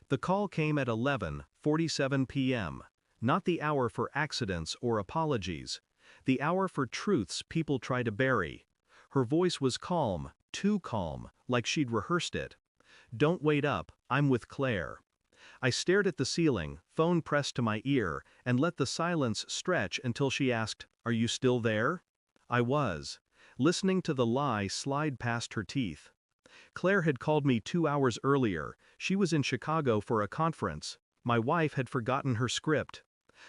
The call came at 11:47 p.m., not the hour for accidents or apologies, the hour for truths people try to bury. Her voice was calm, too calm, like she'd rehearsed it. "Don't wait up, I'm with Claire." I stared at the ceiling, phone pressed to my ear, and let the silence stretch until she asked, "Are you still there?" I was, listening to the lie slide past her teeth. Claire had called me 2 hours earlier. She was in Chicago for a conference. My wife had forgotten her script.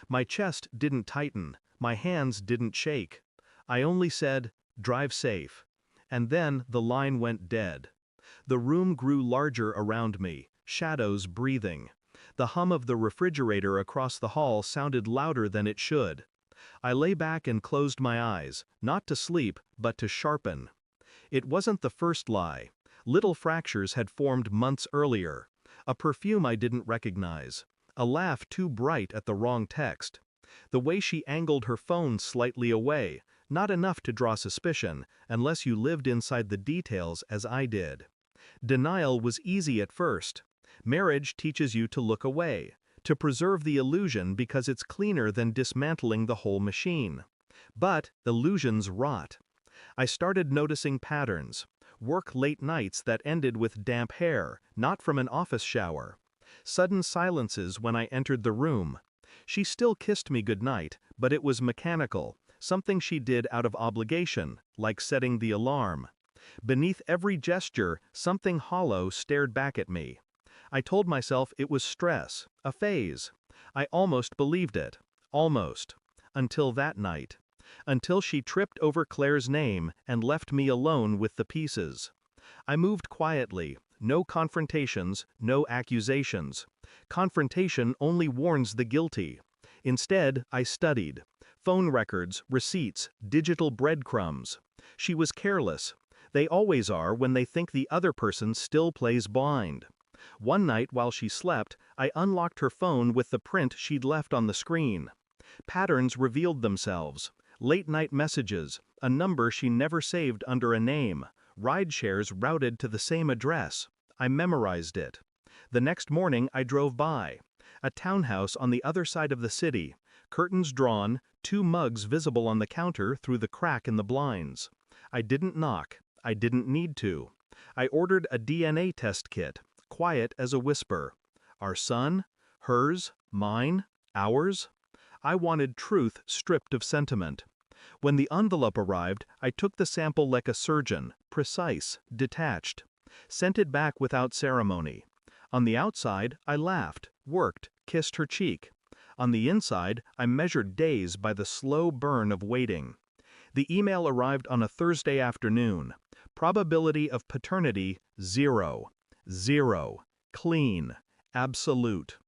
My chest didn't tighten, my hands didn't shake. I only said, "Drive safe." And then the line went dead. The room grew larger around me, shadows breathing. The hum of the refrigerator across the hall sounded louder than it should. I lay back and closed my eyes, not to sleep, but to sharpen. It wasn't the first lie. Little fractures had formed months earlier. A perfume I didn't recognize. A laugh too bright at the wrong text. The way she angled her phone slightly away, not enough to draw suspicion, unless you lived inside the details as I did. Denial was easy at first. Marriage teaches you to look away, to preserve the illusion because it's cleaner than dismantling the whole machine. But illusions rot. I started noticing patterns. Work late nights that ended with damp hair, not from an office shower. Sudden silences when I entered the room. She still kissed me goodnight, but it was mechanical, something she did out of obligation, like setting the alarm. Beneath every gesture, something hollow stared back at me. I told myself it was stress, a phase. I almost believed it. Almost. Until that night. Until she tripped over Claire's name and left me alone with the pieces. I moved quietly, no confrontations, no accusations. Confrontation only warns the guilty. Instead, I studied. Phone records, receipts, digital breadcrumbs. She was careless. They always are when they think the other person still plays blind. One night while she slept, I unlocked her phone with the print she'd left on the screen. Patterns revealed themselves. Late-night messages, a number she never saved under a name, ride-shares routed to the same address. I memorized it. The next morning I drove by. A townhouse on the other side of the city, curtains drawn, 2 mugs visible on the counter through the crack in the blinds. I didn't knock. I didn't need to. I ordered a DNA test kit, quiet as a whisper. Our son? Hers? Mine? Ours? I wanted truth stripped of sentiment. When the envelope arrived, I took the sample like a surgeon, precise, detached. Sent it back without ceremony. On the outside, I laughed, worked, kissed her cheek. On the inside, I measured days by the slow burn of waiting. The email arrived on a Thursday afternoon. Probability of paternity, 0. 0. Clean. Absolute.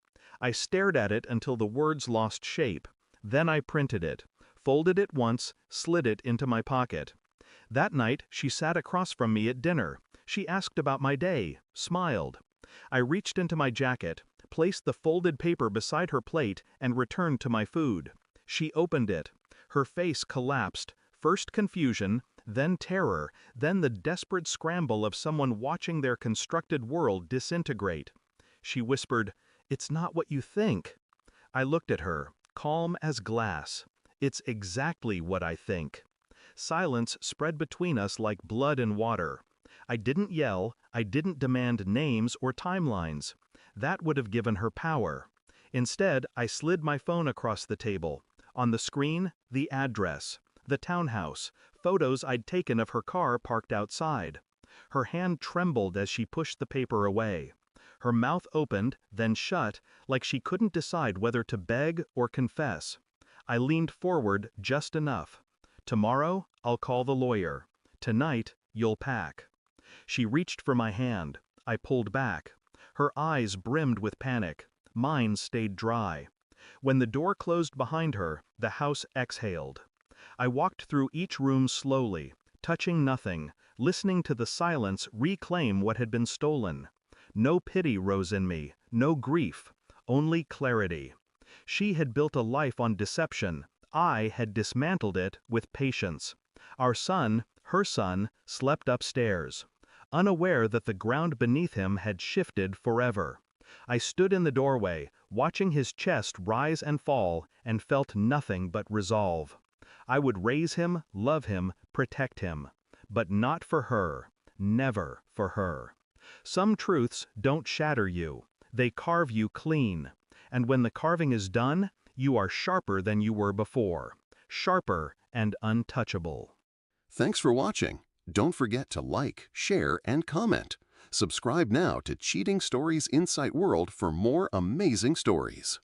I stared at it until the words lost shape. Then I printed it, folded it once, slid it into my pocket. That night, she sat across from me at dinner. She asked about my day, smiled. I reached into my jacket, placed the folded paper beside her plate, and returned to my food. She opened it. Her face collapsed, first confusion, then terror, then the desperate scramble of someone watching their constructed world disintegrate. She whispered, "It's not what you think." I looked at her, calm as glass. "It's exactly what I think." Silence spread between us like blood and water. I didn't yell, I didn't demand names or timelines. That would have given her power. Instead, I slid my phone across the table. On the screen, the address, the townhouse, photos I'd taken of her car parked outside. Her hand trembled as she pushed the paper away. Her mouth opened, then shut, like she couldn't decide whether to beg or confess. I leaned forward just enough. "Tomorrow, I'll call the lawyer. Tonight, you'll pack." She reached for my hand. I pulled back. Her eyes brimmed with panic. Mine stayed dry. When the door closed behind her, the house exhaled. I walked through each room slowly, touching nothing, listening to the silence reclaim what had been stolen. No pity rose in me, no grief, only clarity. She had built a life on deception. I had dismantled it with patience. Our son, her son, slept upstairs, unaware that the ground beneath him had shifted forever. I stood in the doorway, watching his chest rise and fall, and felt nothing but resolve. I would raise him, love him, protect him. But not for her. Never for her. Some truths don't shatter you. They carve you clean. And when the carving is done, you are sharper than you were before. Sharper and untouchable. Thanks for watching. Don't forget to like, share, and comment. Subscribe now to Cheating Stories Insight World for more amazing stories.